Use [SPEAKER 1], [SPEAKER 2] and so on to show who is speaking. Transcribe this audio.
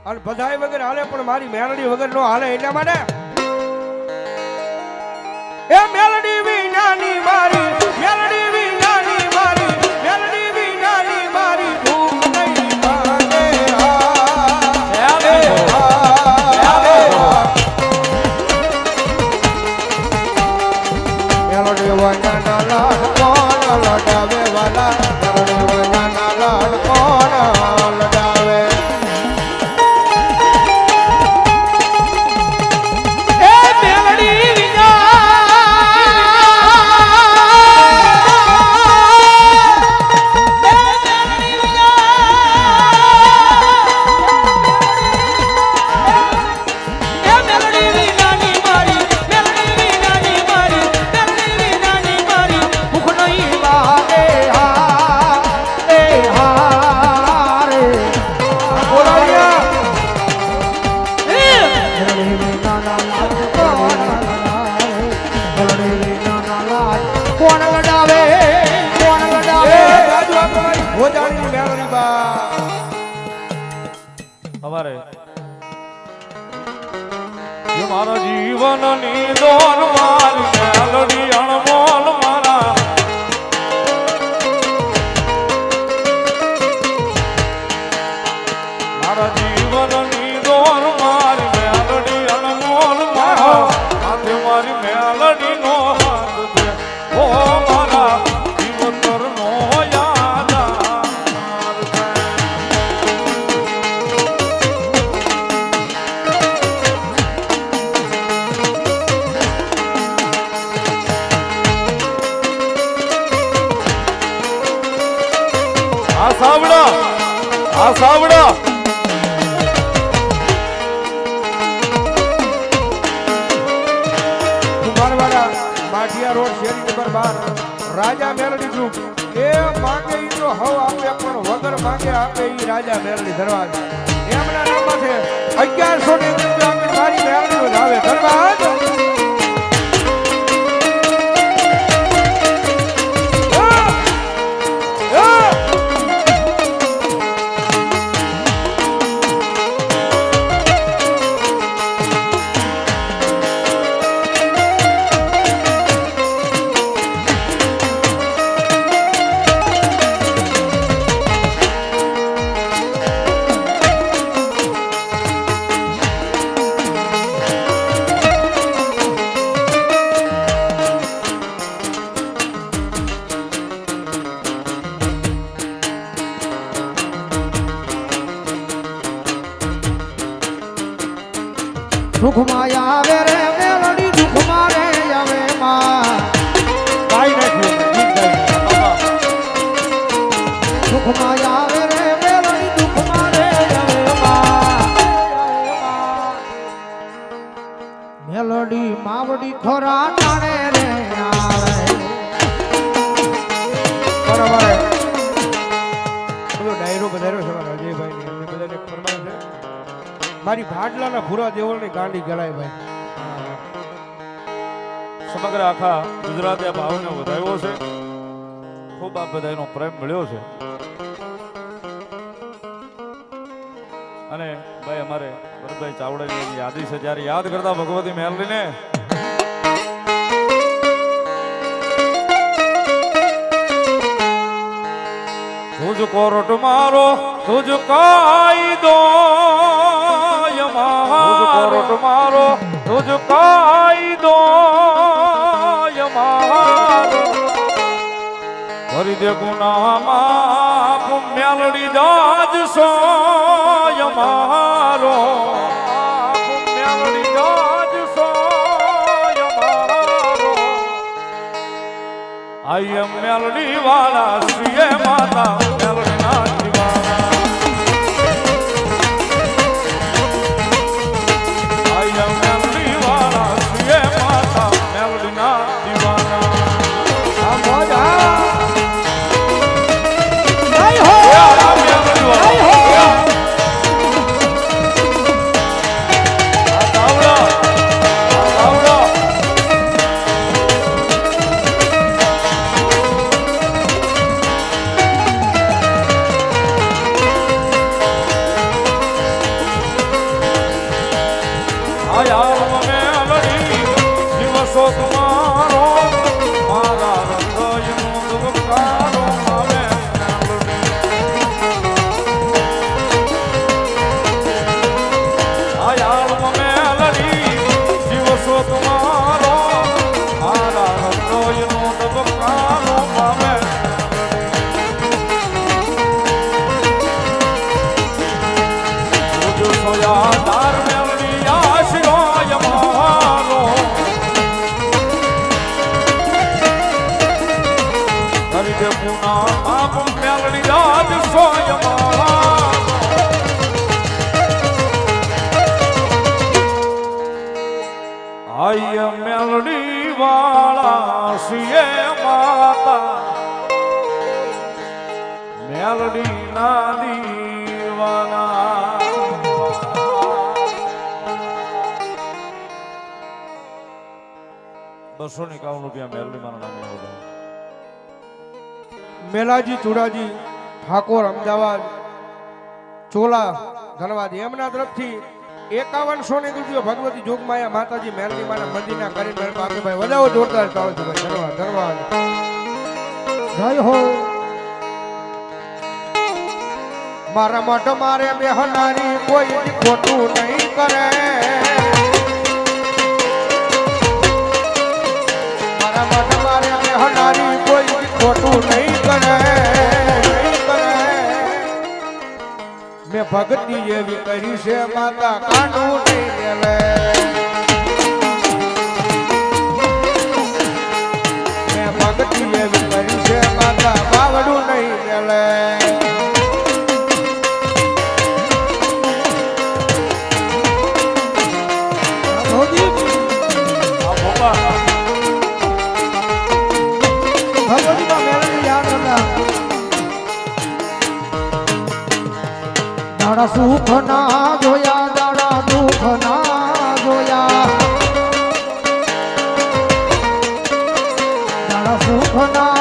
[SPEAKER 1] અને બધાય વગર હાલે પણ મારી મેલડી વગર નો હાલે એટલા માટે એ મેલડી વિનાની મારી મેલડી વિનાની મારી મેલડી વિનાની મારી ભૂખ નહીં ભાગે મેલડી વનાના લાડ કોણ લડાવે વાલા મેલડી વનાના લાડ કોણ લડાવે
[SPEAKER 2] મારા જીવનની દોર મારી મેલડી અણમોલ મારા મારા જીવનની દોર મારી મેલડી અણમોલ મારા હાથે મારી મેલડી નો હાથ છે ઓ મારા જીવતર નો યાદ આ સાવડા
[SPEAKER 1] કુમારવાડા માઠિયા રોડ શેરી નંબર 12 રાજા મેલડી ગ્રુપ એ માંગે ઈ તો હવ આપે પણ વગર માંગે આપે ઈ રાજા મેલડી દરવાજા એમના નામમાં છે 1100 ની અંદર મારી મેલડી નો આવે દરવાજો
[SPEAKER 3] સુખમાં આવે રે મેલડી દુઃખમાં રે આવે માં
[SPEAKER 1] કાઈ નાખ્યું
[SPEAKER 3] સુખમાં આવે રે મેલડી દુઃખમાં રે આવે માં મેલડી માવડી ખોરા ટાણે રે આવે
[SPEAKER 1] બરાબર બધો ડાયરો બધારો છે મારા અજયભાઈ ને એમને બધાને ફરમાન છે મારી ભાડલાના ભૂરા દેવળની ગાંડી ગળાય ભાઈ
[SPEAKER 2] સમગ્ર આખા ગુજરાતે આ ભાવને વધાવ્યો છે ખૂબ આ બધાનો પ્રેમ મળ્યો છે અને ભાઈ અમારે ભરતભાઈ ચાવડાની યાદી છે જ્યારે યાદ કરતા ભગવતી મેલડીને તુજ કોરટ મારો તુજ કાયદો કોરટ મારો તુજ કાયદો મારો ભરી દે ગુનામાં મેલડી જાજ સોય મારો મેલડી જાજ સોય મારો આઈ એમ મેલડી વાળા શ્રીએ માતા મેલડી ના જીવાના આઈ એમ મેલડી વાળા શ્રીએ માતા મેલડી ના જીવાના
[SPEAKER 1] આ મોજ આ
[SPEAKER 2] આયાર મેલડી દિવસો તમારો મારા હૃદયનો ધબકારો આવે આયાર મેલડી દિવસો તમારો મારા હૃદયનો ધબકારો આવે સોયાદાર મેલડી આશીર્વાદ મારો કરી દે પુના આપ મેલડી યાદ સોય મારો આય મેલડી વાળા સિએ માતા મેલડી ના દીવાના ₹251 મેલડી મારા નામે આવજો
[SPEAKER 1] મેલાજી ચુડાજી ઠાકોર અમદાવાદ ચોલા ધનવાદ એમના તરફથી 5100 ની રૂપિયો ભગવતી જોગમાયા માતાજી મેલડી માના મંદિરના કરી મેળ પાસે ભાઈ વધાવો જોરદાર તાળીઓ ભાઈ ધન્યવાદ ધન્યવાદ
[SPEAKER 3] જય હો
[SPEAKER 1] મારા મઠ મારે બેહનારી કોઈ ખોટું નહીં કરે મારા મઠ મારે બેહનારી કોઈ ખોટું નહીં કરે મેં ભક્તિ એવી કરી છે માતા કાંડું નહીં લે મેં ભક્તિ એવી કરી છે માતા બાવડું નહીં લે
[SPEAKER 3] ભગવતીમાં મેળવી યાદ હતા દાડા સુખ ના જોયા દાડા દુઃખ ના જોયા દાડા સુખ ના